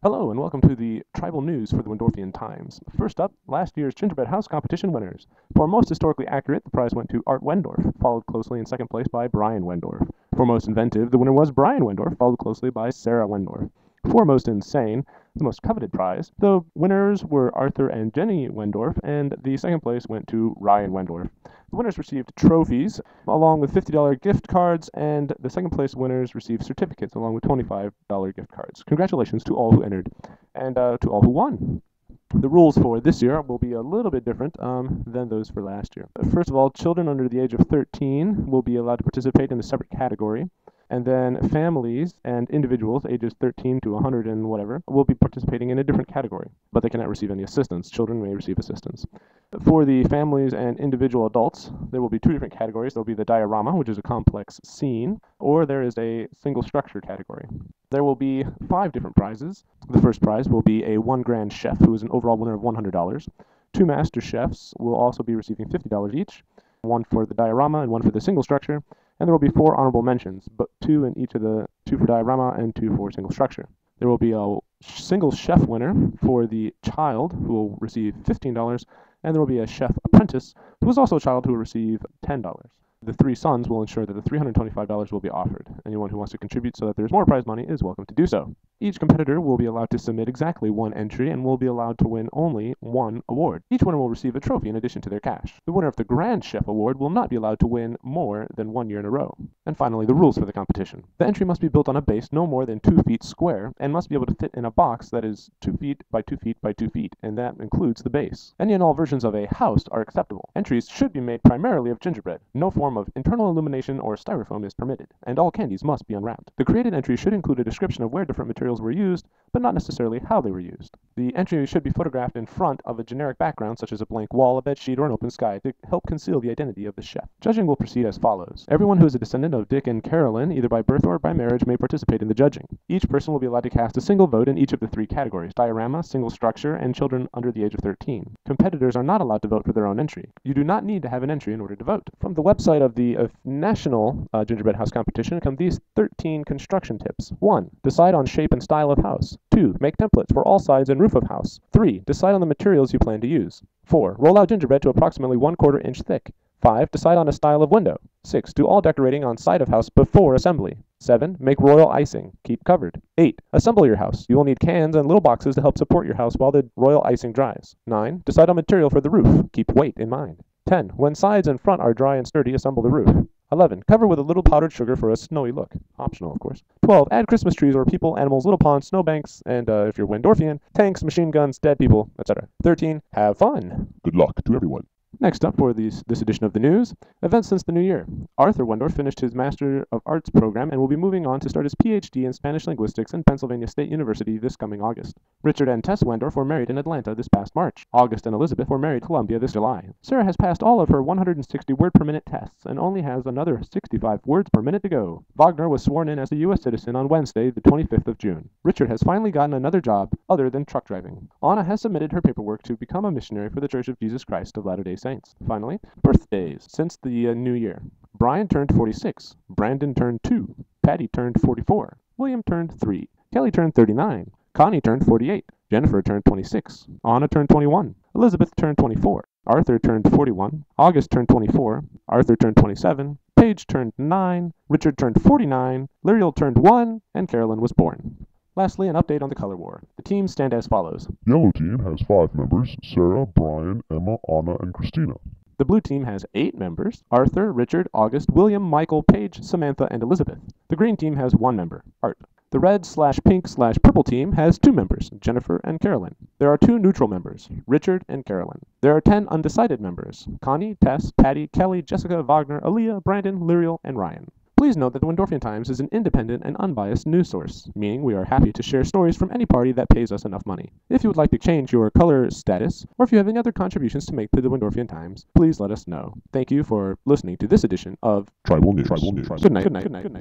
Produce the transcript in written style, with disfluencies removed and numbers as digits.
Hello and welcome to the tribal news for the Wendorfian Times. First up, last year's gingerbread house competition winners. For most historically accurate, the prize went to Art Wendorf, followed closely in second place by Brian Wendorf. For most inventive, the winner was Brian Wendorf, followed closely by Sarah Wendorf. For most insane, the most coveted prize, the winners were Arthur and Jenny Wendorf, and the second place went to Ryan Wendorf. The winners received trophies along with $50 gift cards, and the second place winners received certificates along with $25 gift cards. Congratulations to all who entered and to all who won. The rules for this year will be a little bit different than those for last year. First of all, children under the age of 13 will be allowed to participate in a separate category. And then families and individuals ages 13 to 100 and whatever will be participating in a different category, but they cannot receive any assistance. Children may receive assistance. For the families and individual adults, there will be two different categories. There will be the diorama, which is a complex scene, or there is a single structure category. There will be 5 different prizes. The first prize will be a 1 grand chef, who is an overall winner of $100. 2 master chefs will also be receiving $50 each, 1 for the diorama and 1 for the single structure. And there will be 4 honorable mentions, but 2 in each of the 2 for diorama and 2 for single structure. There will be a single chef winner for the child, who will receive $15, and there will be a chef apprentice, who is also a child, who will receive $10. The 3 sons will ensure that the $325 will be offered. Anyone who wants to contribute so that there's more prize money is welcome to do so. Each competitor will be allowed to submit exactly 1 entry and will be allowed to win only 1 award. Each winner will receive a trophy in addition to their cash. The winner of the Grand Chef Award will not be allowed to win more than 1 year in a row. And finally, the rules for the competition. The entry must be built on a base no more than 2 feet square and must be able to fit in a box that is 2 feet by 2 feet by 2 feet, and that includes the base. Any and all versions of a house are acceptable. Entries should be made primarily of gingerbread. No form of internal illumination or styrofoam is permitted, and all candies must be unwrapped. The created entry should include a description of where different materials were used, but not necessarily how they were used. The entry should be photographed in front of a generic background such as a blank wall, a bed sheet, or an open sky to help conceal the identity of the chef. Judging will proceed as follows. Everyone who is a descendant of Dick and Carolyn, either by birth or by marriage, may participate in the judging. Each person will be allowed to cast a single vote in each of the 3 categories: diorama, single structure, and children under the age of 13. Competitors are not allowed to vote for their own entry. You do not need to have an entry in order to vote. From the website of the National Gingerbread House Competition come these 13 construction tips. 1. Decide on shape and style of house. 2. Make templates for all sides and roof of house. 3. Decide on the materials you plan to use. 4. Roll out gingerbread to approximately 1/4 inch thick. 5. Decide on a style of window. 6. Do all decorating on side of house before assembly. 7. Make royal icing. Keep covered. 8. Assemble your house. You will need cans and little boxes to help support your house while the royal icing dries. 9. Decide on material for the roof. Keep weight in mind. 10. When sides and front are dry and sturdy, assemble the roof. 11. Cover with a little powdered sugar for a snowy look. Optional, of course. 12. Add Christmas trees or people, animals, little ponds, snowbanks, and if you're Wendorfian, tanks, machine guns, dead people, etc. 13. Have fun. Good luck to everyone. Next up for this edition of the news, events since the new year. Arthur Wendorf finished his Master of Arts program and will be moving on to start his PhD in Spanish linguistics in Pennsylvania State University this coming August. Richard and Tess Wendorf were married in Atlanta this past March. August and Elizabeth were married in Columbia this July. Sarah has passed all of her 160 word per minute tests and only has another 65 words per minute to go. Wagner was sworn in as a U.S. citizen on Wednesday, the 25th of June. Richard has finally gotten another job other than truck driving. Anna has submitted her paperwork to become a missionary for the Church of Jesus Christ of Latter-day Saints. Finally, birthdays since the new year. Brian turned 46. Brandon turned 2. Patty turned 44. William turned 3. Kelly turned 39. Connie turned 48. Jennifer turned 26. Anna turned 21. Elizabeth turned 24. Arthur turned 41. August turned 24. Arthur turned 27. Paige turned 9. Richard turned 49. Lyriel turned 1. And Carolyn was born. Lastly, an update on the color war. The teams stand as follows. Yellow team has 5 members: Sarah, Brian, Emma, Anna, and Christina. The blue team has 8 members: Arthur, Richard, August, William, Michael, Paige, Samantha, and Elizabeth. The green team has 1 member: Art. The red/pink/purple team has 2 members: Jennifer and Carolyn. There are 2 neutral members: Richard and Carolyn. There are 10 undecided members: Connie, Tess, Patty, Kelly, Jessica, Wagner, Aaliyah, Brandon, Lyriel, and Ryan. Please note that the Wendorfian Times is an independent and unbiased news source, meaning we are happy to share stories from any party that pays us enough money. If you would like to change your color status, or if you have any other contributions to make to the Wendorfian Times, please let us know. Thank you for listening to this edition of Tribal News. Good night.